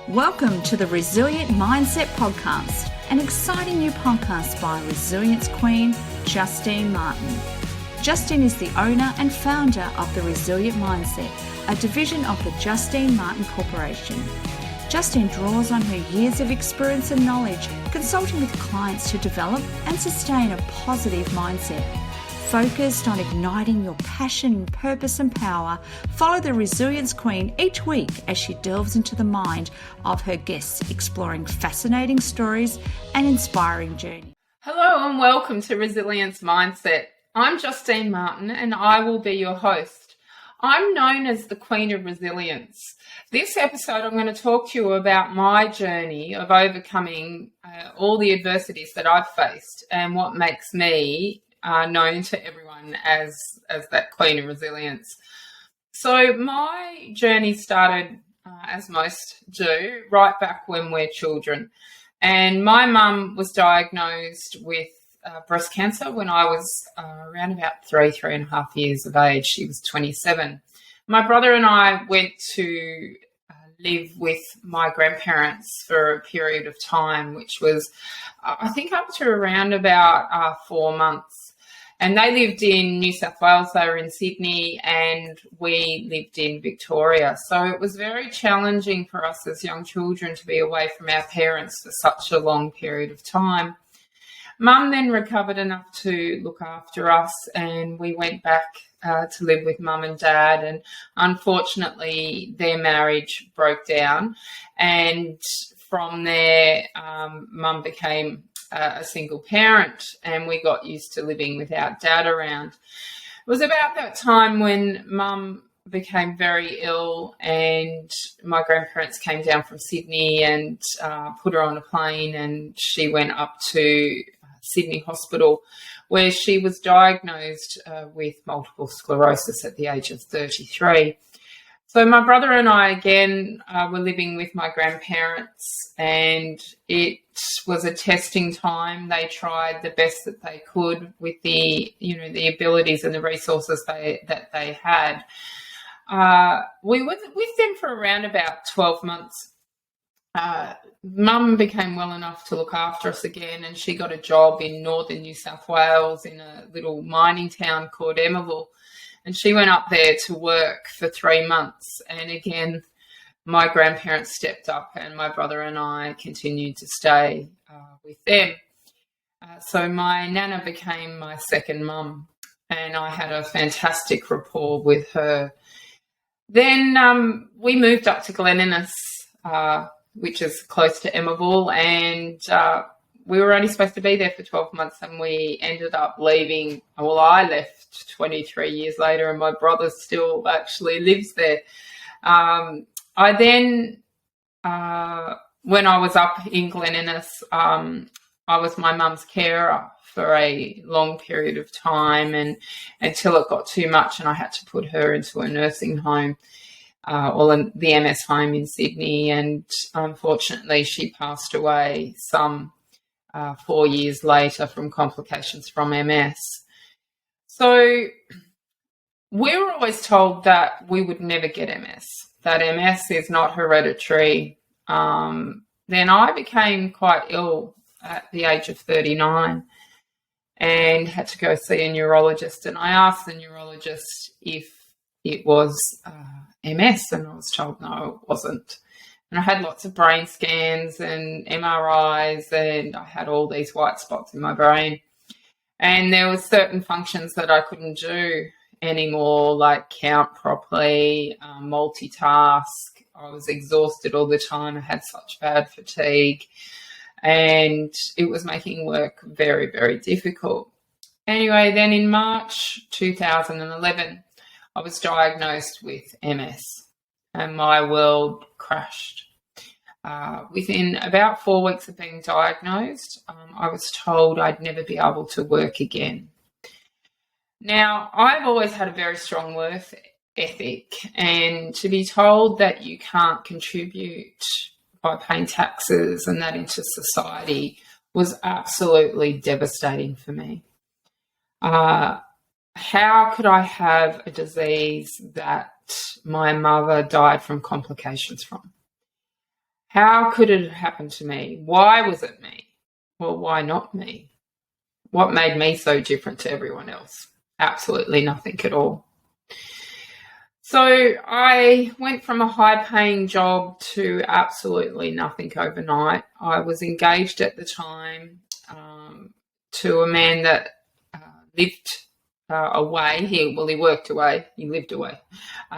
Welcome to the Resilient Mindset Podcast, an exciting new podcast by Resilience Queen, Justine Martin. Justine is the owner and founder of the Resilient Mindset, a division of the Justine Martin Corporation. Justine draws on her years of experience and knowledge, consulting with clients to develop and sustain a positive mindset. Focused on igniting your passion, purpose and power, follow the Resilience Queen each week as she delves into the mind of her guests, exploring fascinating stories and inspiring journeys. Hello and welcome to Resilience Mindset. I'm Justine Martin and I will be your host. I'm known as the Queen of Resilience. This episode I'm going to talk to you about my journey of overcoming all the adversities that I've faced and what makes me known to everyone as that Queen of Resilience. So my journey started, as most do, right back when we're children. And my mum was diagnosed with breast cancer when I was around about three and a half years of age. She was 27. My brother and I went to live with my grandparents for a period of time, which was, I think, up to around about 4 months. And they lived in New South Wales, they were in Sydney, and we lived in Victoria. So it was very challenging for us as young children to be away from our parents for such a long period of time. Mum then recovered enough to look after us, and we went back to live with Mum and Dad. And unfortunately, their marriage broke down. And from there, Mum became a single parent, and we got used to living without Dad around. It was about that time when Mum became very ill, and my grandparents came down from Sydney and put her on a plane, and she went up to Sydney Hospital, where she was diagnosed with multiple sclerosis at the age of 33. So my brother and I, again, were living with my grandparents, and it was a testing time. They tried the best that they could with the abilities and the resources that they had. We were with them for around about 12 months. Mum became well enough to look after us again, and she got a job in northern New South Wales in a little mining town called Emerville. And she went up there to work for 3 months. And again, my grandparents stepped up, and my brother and I continued to stay with them. So my nana became my second mum, and I had a fantastic rapport with her. Then we moved up to Glen Innes, which is close to Emerville, and we were only supposed to be there for 12 months, and we ended up leaving. Well, I left 23 years later, and my brother still actually lives there. I then, when I was up in Glen Innes, I was my mum's carer for a long period of time, and until it got too much and I had to put her into a nursing home, in the MS home in Sydney, and unfortunately she passed away some 4 years later from complications from MS. So we were always told that we would never get MS, that MS is not hereditary. Then I became quite ill at the age of 39 and had to go see a neurologist. And I asked the neurologist if it was MS, and I was told no, it wasn't. And I had lots of brain scans and MRIs, and I had all these white spots in my brain. And there were certain functions that I couldn't do anymore, like count properly, multitask. I was exhausted all the time. I had such bad fatigue, and it was making work very, very difficult. Anyway, then in March 2011, I was diagnosed with MS, and my world crashed. Within about 4 weeks of being diagnosed, I was told I'd never be able to work again. Now, I've always had a very strong work ethic, and to be told that you can't contribute by paying taxes and that into society was absolutely devastating for me. How could I have a disease that my mother died from complications from? How could it have happened to me? Why was it me? Well, why not me? What made me so different to everyone else? Absolutely nothing at all. So I went from a high-paying job to absolutely nothing overnight. I was engaged at the time to a man that lived away. He worked away. He lived away.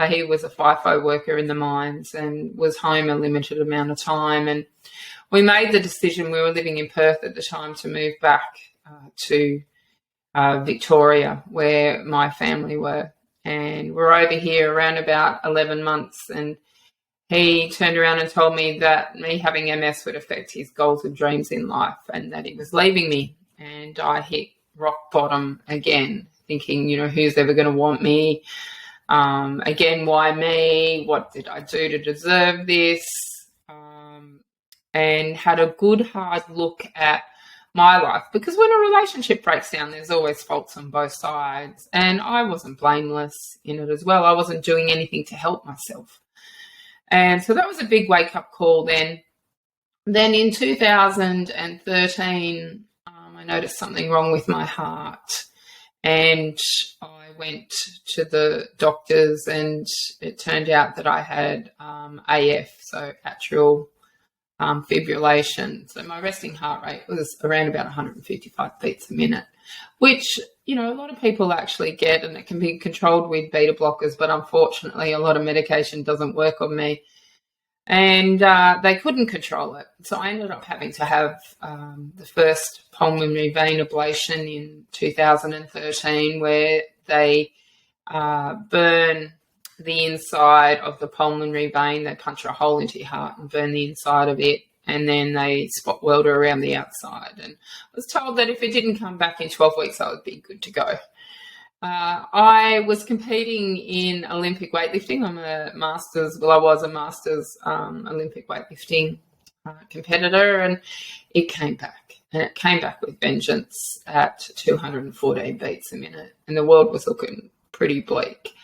He was a FIFO worker in the mines and was home a limited amount of time. And we made the decision, we were living in Perth at the time, to move back to Victoria, where my family were. And we're over here around about 11 months. And he turned around and told me that me having MS would affect his goals and dreams in life and that he was leaving me. And I hit rock bottom again, thinking, who's ever going to want me? Again, why me? What did I do to deserve this? And had a good hard look at my life, because when a relationship breaks down, there's always faults on both sides, and I wasn't blameless in it as well. I wasn't doing anything to help myself, and so that was a big wake-up call. Then in 2013, I noticed something wrong with my heart, and I went to the doctors, and it turned out that I had AF, so atrial fibrillation. So my resting heart rate was around about 155 beats a minute, which, a lot of people actually get, and it can be controlled with beta blockers, but unfortunately a lot of medication doesn't work on me, and they couldn't control it. So I ended up having to have the first pulmonary vein ablation in 2013, where they burn the inside of the pulmonary vein. They punch a hole into your heart and burn the inside of it, and then they spot welder around the outside. And I was told that if it didn't come back in 12 weeks, I would be good to go. I was competing in Olympic weightlifting. I was a masters Olympic weightlifting competitor, and it came back. And it came back with vengeance at 214 beats a minute, and the world was looking pretty bleak.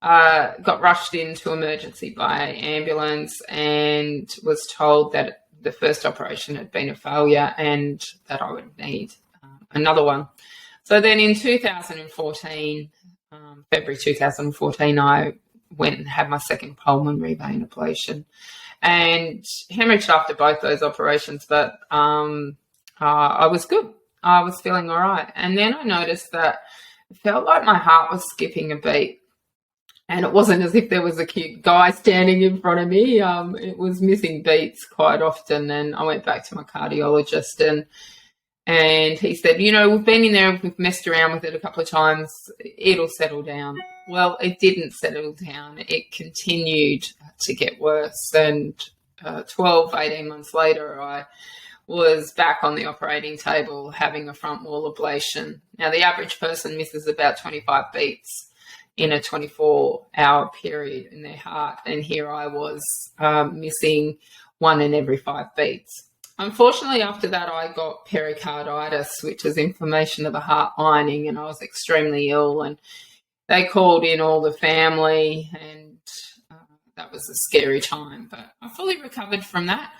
Got rushed into emergency by ambulance and was told that the first operation had been a failure and that I would need another one. So then in 2014, February 2014, I went and had my second pulmonary vein ablation and hemorrhaged after both those operations, but I was good. I was feeling all right. And then I noticed that it felt like my heart was skipping a beat. And it wasn't as if there was a cute guy standing in front of me. It was missing beats quite often. And I went back to my cardiologist, and he said, we've been in there, we've messed around with it a couple of times. It'll settle down. Well, it didn't settle down. It continued to get worse. And 18 months later, I was back on the operating table having a front wall ablation. Now, the average person misses about 25 beats in a 24-hour period in their heart. And here I was missing 1 in every 5 beats. Unfortunately, after that, I got pericarditis, which is inflammation of the heart lining, and I was extremely ill. And they called in all the family, and that was a scary time. But I fully recovered from that,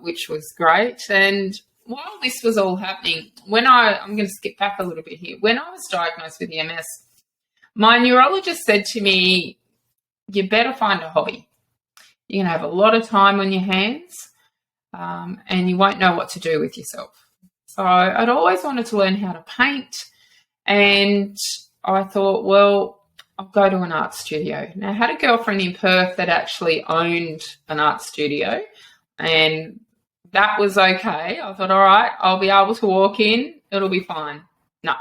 which was great. And while this was all happening, I'm going to skip back a little bit here. When I was diagnosed with MS, my neurologist said to me, you better find a hobby. You're going to have a lot of time on your hands, and you won't know what to do with yourself. So I'd always wanted to learn how to paint, and I thought, well, I'll go to an art studio. Now, I had a girlfriend in Perth that actually owned an art studio, and that was okay. I thought, all right, I'll be able to walk in. It'll be fine. No.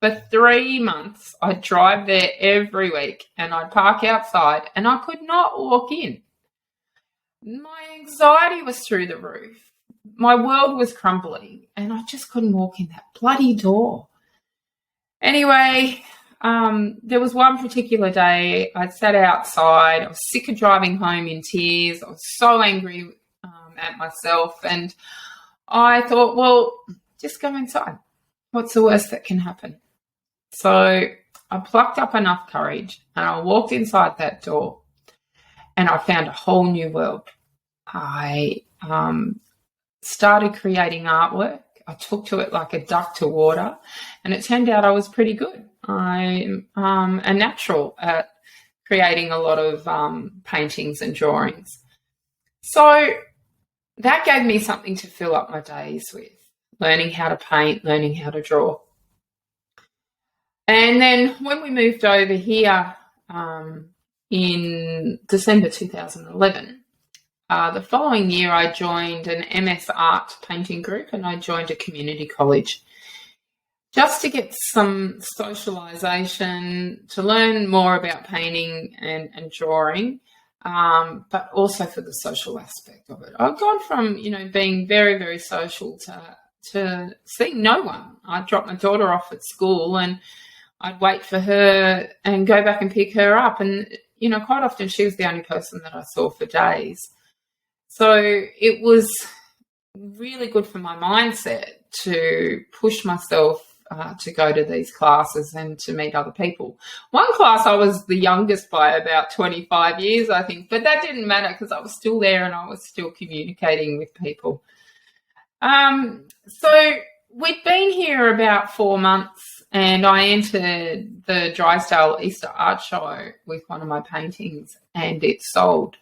For 3 months, I'd drive there every week and I'd park outside and I could not walk in. My anxiety was through the roof. My world was crumbling and I just couldn't walk in that bloody door. Anyway, there was one particular day I'd sat outside. I was sick of driving home in tears. I was so angry at myself, and I thought, well, just go inside. What's the worst that can happen? So I plucked up enough courage and I walked inside that door and I found a whole new world, a I started creating artwork. I took to it like a duck to water, and it turned out I was pretty good. I'm a natural at creating a lot of paintings and drawings. So that gave me something to fill up my days with, learning how to paint, learning how to draw. And then when we moved over here in December 2011, the following year I joined an MS Art painting group, and I joined a community college just to get some socialisation, to learn more about painting and drawing, but also for the social aspect of it. I've gone from, being very, very social to seeing no one. I'd drop my daughter off at school and I'd wait for her and go back and pick her up. And, quite often she was the only person that I saw for days. So it was really good for my mindset to push myself to go to these classes and to meet other people. One class I was the youngest by about 25 years, I think, but that didn't matter because I was still there and I was still communicating with people. So we'd been here about 4 months, and I entered the Drysdale Easter Art Show with one of my paintings, and it sold.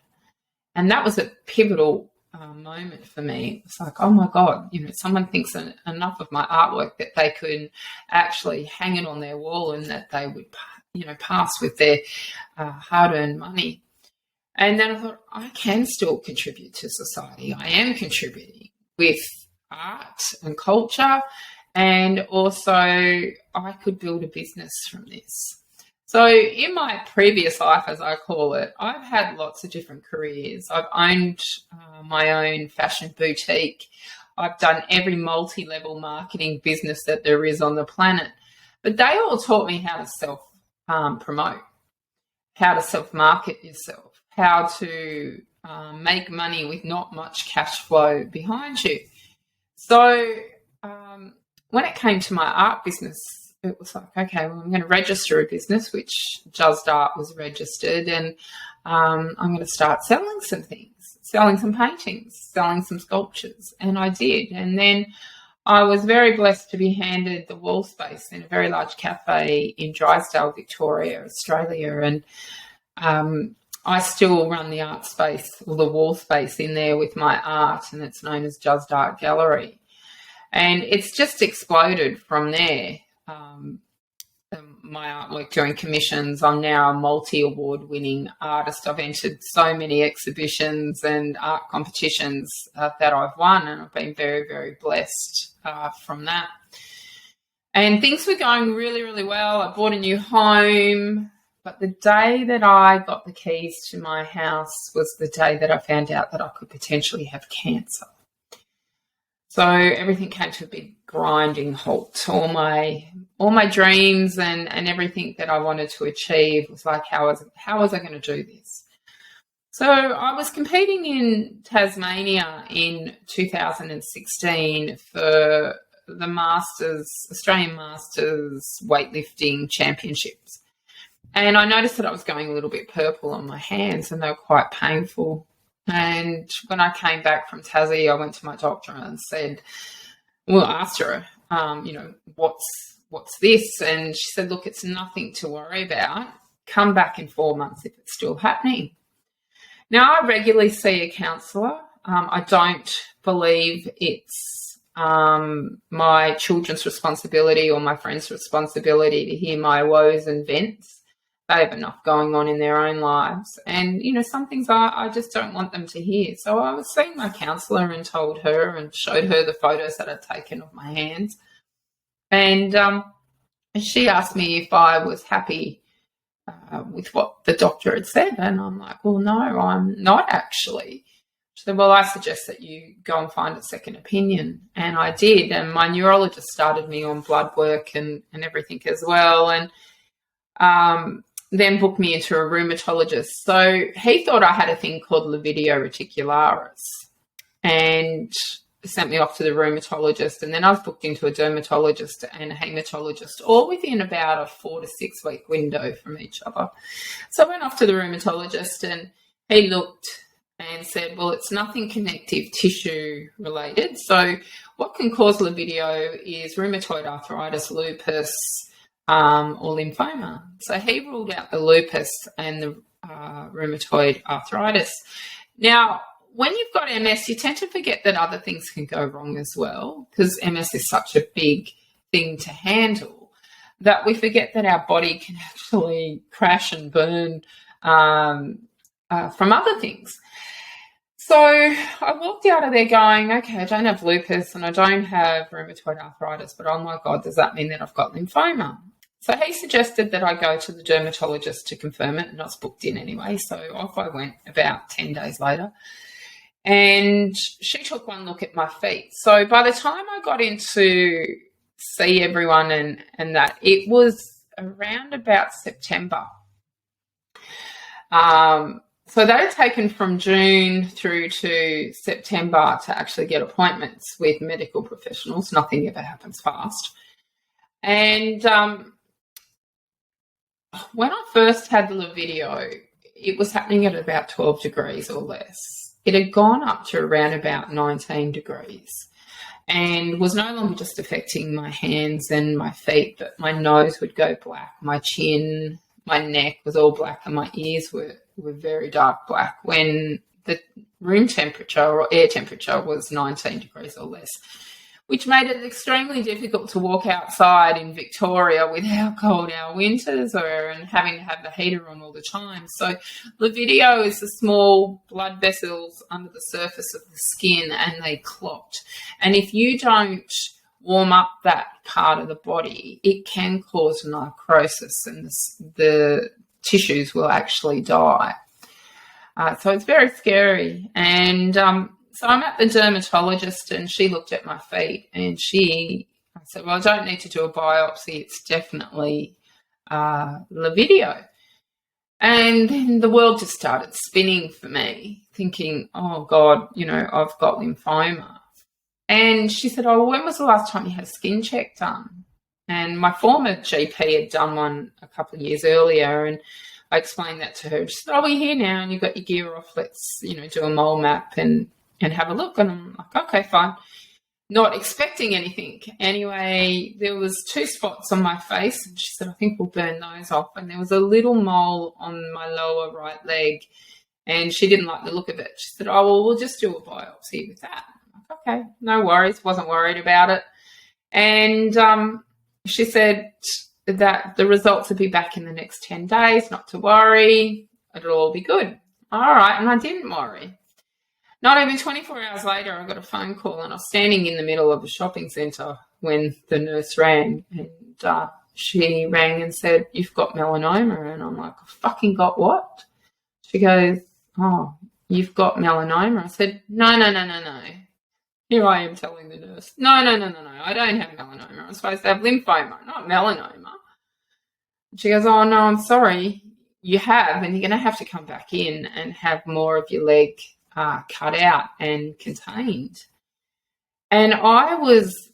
And that was a pivotal moment for me. It's like, oh my God, someone thinks enough of my artwork that they could actually hang it on their wall and that they would, pass with their hard-earned money. And then I thought, I can still contribute to society. I am contributing with art and culture, and also I could build a business from this. So in my previous life, as I call it, I've had lots of different careers. I've owned my own fashion boutique. I've done every multi-level marketing business that there is on the planet. But they all taught me how to self-promote, how to self-market yourself, how to make money with not much cash flow behind you. So when it came to my art business, it was like, okay, well, I'm going to register a business, which Just Art was registered, and I'm going to start selling some things, selling some paintings, selling some sculptures, and I did. And then I was very blessed to be handed the wall space in a very large cafe in Drysdale, Victoria, Australia, and I still run the art space, or the wall space in there with my art, and it's known as Just Art Gallery. And it's just exploded from there. My artwork during commissions. I'm now a multi-award winning artist. I've entered so many exhibitions and art competitions that I've won, and I've been very, very blessed from that. And things were going really, really well. I bought a new home, but the day that I got the keys to my house was the day that I found out that I could potentially have cancer. So everything came to a big grinding halt. All my dreams and everything that I wanted to achieve was like, how was I going to do this? So I was competing in Tasmania in 2016 for the Australian Masters weightlifting championships. And I noticed that I was going a little bit purple on my hands, and they were quite painful. And when I came back from Tassie, I went to my doctor and said, well, asked her, what's this? And she said, look, it's nothing to worry about. Come back in 4 months if it's still happening. Now, I regularly see a counsellor. I don't believe it's my children's responsibility or my friends' responsibility to hear my woes and vents. They have enough going on in their own lives. And, some things I just don't want them to hear. So I was seeing my counsellor and told her and showed her the photos that I'd taken of my hands. And she asked me if I was happy with what the doctor had said. And I'm like, well, no, I'm not actually. She said, well, I suggest that you go and find a second opinion. And I did. And my neurologist started me on blood work and everything as well. And then booked me into a rheumatologist. So he thought I had a thing called lividio reticularis and sent me off to the rheumatologist. And then I was booked into a dermatologist and a haematologist, all within about a 4 to 6 week window from each other. So I went off to the rheumatologist, and he looked and said, well, it's nothing connective tissue related. So what can cause libido is rheumatoid arthritis, lupus, or lymphoma. So he ruled out the lupus and the rheumatoid arthritis. Now, when you've got MS, you tend to forget that other things can go wrong as well, because MS is such a big thing to handle that we forget that our body can actually crash and burn from other things. So I walked out of there going, okay, I don't have lupus and I don't have rheumatoid arthritis, but oh my God, does that mean that I've got lymphoma? So he suggested that I go to the dermatologist to confirm it, and I was booked in anyway. So off I went about 10 days later. And she took one look at my feet. So by the time I got in to see everyone and that, it was around about September. So they were taken from June through to September to actually get appointments with medical professionals. Nothing ever happens fast. And when I first had the video, it was happening at about 12 degrees or less. It had gone up to around about 19 degrees and was no longer just affecting my hands and my feet, but my nose would go black, my chin, my neck was all black, and my ears were very dark black when the room temperature or air temperature was 19 degrees or less, which made it extremely difficult to walk outside in Victoria with how cold our winters are and having to have the heater on all the time. So the video is the small blood vessels under the surface of the skin, and they clot. And if you don't warm up that part of the body, it can cause necrosis, and the tissues will actually die. So it's very scary. And so I'm at the dermatologist, and she looked at my feet, and I said, well, I don't need to do a biopsy. It's definitely libido. And then the world just started spinning for me, thinking, oh, God, I've got lymphoma. And she said, oh, when was the last time you had a skin check done? And my former GP had done one a couple of years earlier, and I explained that to her. She said, oh, we're here now, and you've got your gear off. Let's, do a mole map and have a look. And I'm like, okay, fine. Not expecting anything. Anyway, there was 2 spots on my face, and she said, I think we'll burn those off. And there was a little mole on my lower right leg, and she didn't like the look of it. She said, oh, well, we'll just do a biopsy with that. I'm like, okay, no worries. Wasn't worried about it. And she said that the results would be back in the next 10 days, not to worry. It'll all be good. All right, and I didn't worry. Not even 24 hours later, I got a phone call, and I was standing in the middle of a shopping centre when the nurse rang, and she rang and said, you've got melanoma. And I'm like, I fucking got what? She goes, oh, you've got melanoma. I said, no. Here I am telling the nurse, no, I don't have melanoma. I'm supposed to have lymphoma, not melanoma. She goes, oh, no, I'm sorry, you have, and you're going to have to come back in and have more of your leg cut out and contained. And I was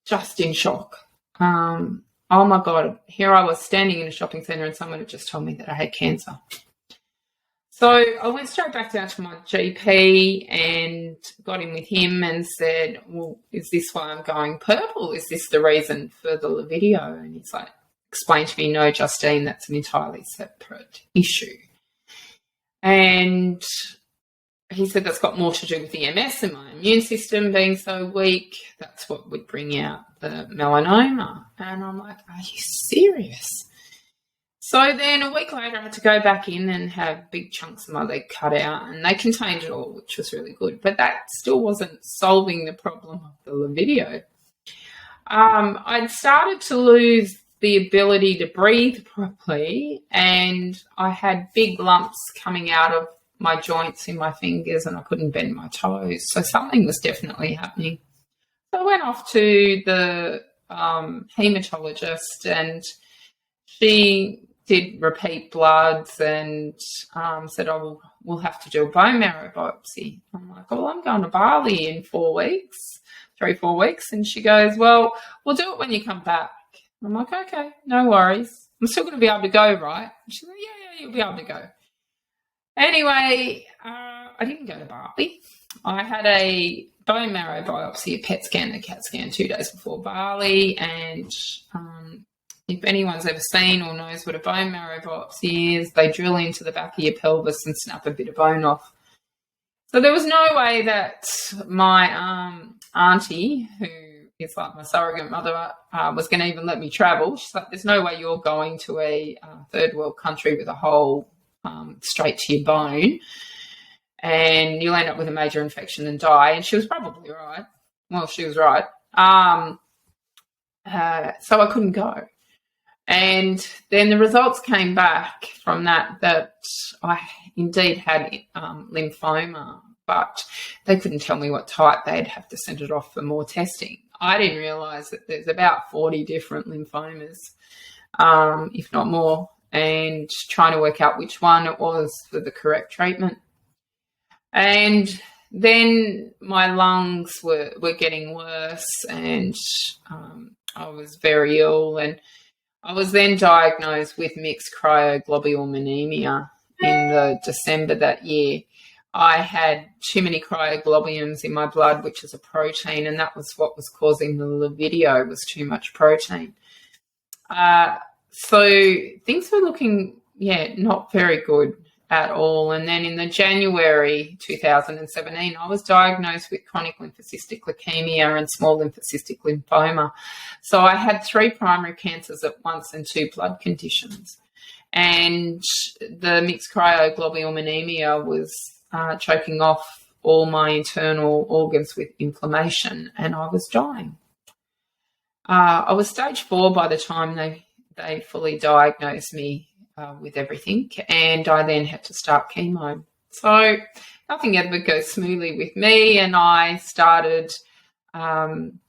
just in shock. Oh, my God, here I was standing in a shopping centre, and someone had just told me that I had cancer. So I went straight back down to my GP and got in with him and said, well, is this why I'm going purple? Is this the reason for the video? And he's like, explain to me, no, Justine, that's an entirely separate issue. And he said that's got more to do with the MS and my immune system being so weak. That's what would bring out the melanoma. And I'm like, are you serious? So then a week later, I had to go back in and have big chunks of my leg cut out, and they contained it all, which was really good. But that still wasn't solving the problem of the libido. I'd started to lose the ability to breathe properly, and I had big lumps coming out of my joints in my fingers, and I couldn't bend my toes. So something was definitely happening. So I went off to the hematologist, and she did repeat bloods and said, oh, we'll have to do a bone marrow biopsy. I'm like, well, I'm going to Bali in 4 weeks. And she goes, well, we'll do it when you come back. I'm like, okay, no worries. I'm still going to be able to go, right? And she's like, yeah, you'll be able to go. Anyway, I didn't go to Bali. I had a bone marrow biopsy, a PET scan, a CAT scan 2 days before Bali. And if anyone's ever seen or knows what a bone marrow biopsy is, they drill into the back of your pelvis and snap a bit of bone off. So there was no way that my auntie, who is like my surrogate mother, was going to even let me travel. She's like, there's no way you're going to a third world country with a hole straight to your bone and you'll end up with a major infection and die. And she was probably right. Well, she was right. So I couldn't go. And then the results came back from that I indeed had lymphoma, but they couldn't tell me what type. They'd have to send it off for more testing. I didn't realise that there's about 40 different lymphomas, if not more, and trying to work out which one it was for the correct treatment. And then my lungs were getting worse, and I was very ill, and I was then diagnosed with mixed cryoglobulinemia in the December that year. I had too many cryoglobulinemia in my blood, which is a protein, and that was what was causing the lividio, was too much protein. So things were looking, not very good at all. And then in the January 2017, I was diagnosed with chronic lymphocystic leukemia and small lymphocystic lymphoma. So I had 3 primary cancers at once and 2 blood conditions. And the mixed cryoglobulinemia was choking off all my internal organs with inflammation, and I was dying. I was stage 4 by the time they fully diagnosed me with everything, and I then had to start chemo. So nothing ever goes smoothly with me, and I started on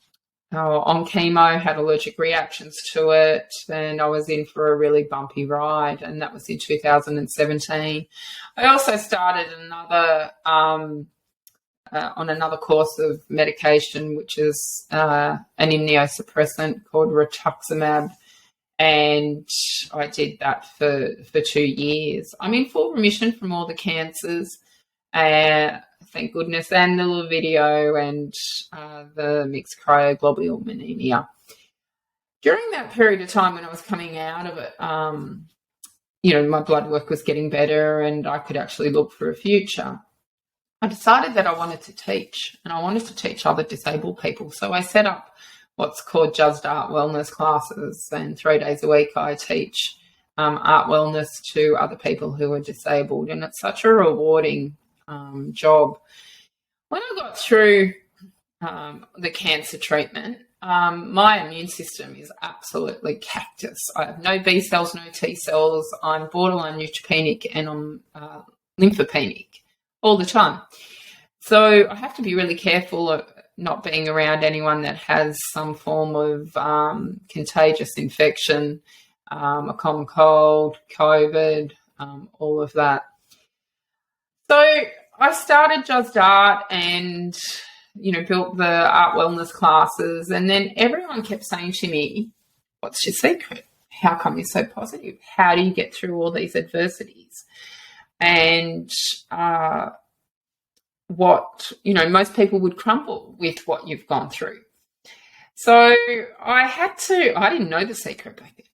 chemo, had allergic reactions to it, and I was in for a really bumpy ride, and that was in 2017. I also started on another course of medication, which is an immunosuppressant called rituximab, and I did that for 2 years. I'm in full remission from all the cancers, thank goodness, and the lividio and the mixed cryoglobulinemia. During that period of time when I was coming out of it, my blood work was getting better and I could actually look for a future. I decided that I wanted to teach, and I wanted to teach other disabled people. So I set up what's called Just Art Wellness classes, and 3 days a week I teach art wellness to other people who are disabled, and it's such a rewarding job. When I got through the cancer treatment, my immune system is absolutely cactus. I have no B cells, no T cells. I'm borderline neutropenic, and I'm lymphopenic all the time. So I have to be really careful of not being around anyone that has some form of contagious infection, a common cold, COVID, all of that. So I started Just Art and, built the art wellness classes, and then everyone kept saying to me, what's your secret? How come you're so positive? How do you get through all these adversities? And most people would crumble with what you've gone through. So I didn't know the secret back then.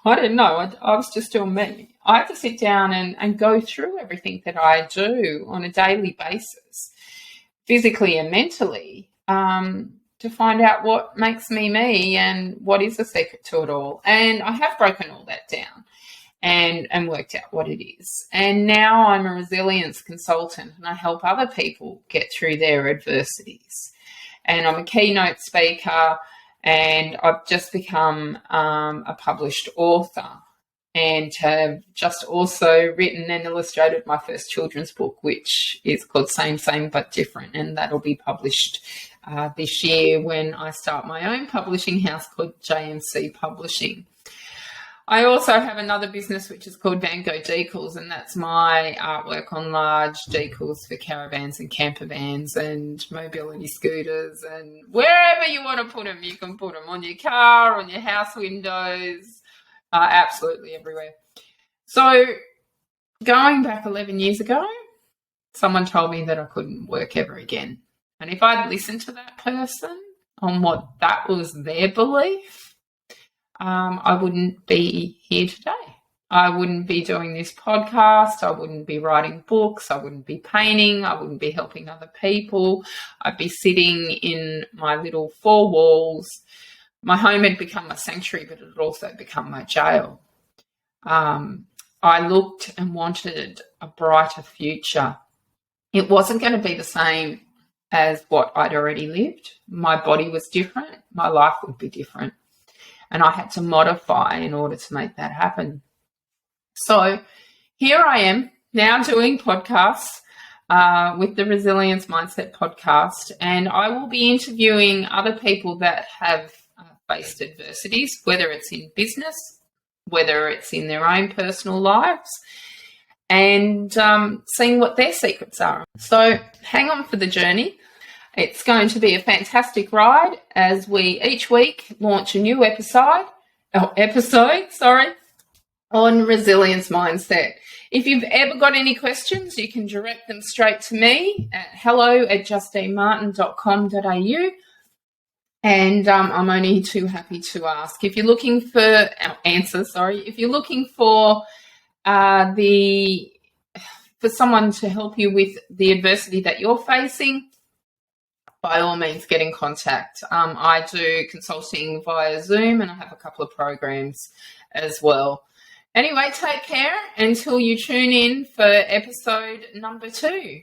I didn't know. I was just doing me. I had to sit down and go through everything that I do on a daily basis, physically and mentally, to find out what makes me me and what is the secret to it all. And I have broken all that down and worked out what it is. And now I'm a resilience consultant, and I help other people get through their adversities. And I'm a keynote speaker, and I've just become a published author, and have just also written and illustrated my first children's book, which is called Same, Same But Different, and that'll be published this year when I start my own publishing house called JMC Publishing. I also have another business which is called Van Gogh Decals, and that's my artwork on large decals for caravans and camper vans and mobility scooters, and wherever you want to put them, you can put them on your car, on your house windows, absolutely everywhere. So going back 11 years ago, someone told me that I couldn't work ever again. And if I'd listened to that person on what that was their belief, I wouldn't be here today. I wouldn't be doing this podcast. I wouldn't be writing books. I wouldn't be painting. I wouldn't be helping other people. I'd be sitting in my little four walls. My home had become a sanctuary, but it had also become my jail. I looked and wanted a brighter future. It wasn't going to be the same as what I'd already lived. My body was different. My life would be different. And I had to modify in order to make that happen. So here I am now doing podcasts with the Resilience Mindset podcast, and I will be interviewing other people that have faced adversities, whether it's in business, whether it's in their own personal lives, and seeing what their secrets are. So hang on for the journey. It's going to be a fantastic ride as we each week launch a new episode on resilience mindset. If you've ever got any questions, you can direct them straight to me at hello@justinemartin.com.au. And I'm only too happy to ask. If you're looking for if you're looking for someone to help you with the adversity that you're facing, by all means, get in contact. I do consulting via Zoom, and I have a couple of programs as well. Anyway, take care until you tune in for episode number 2.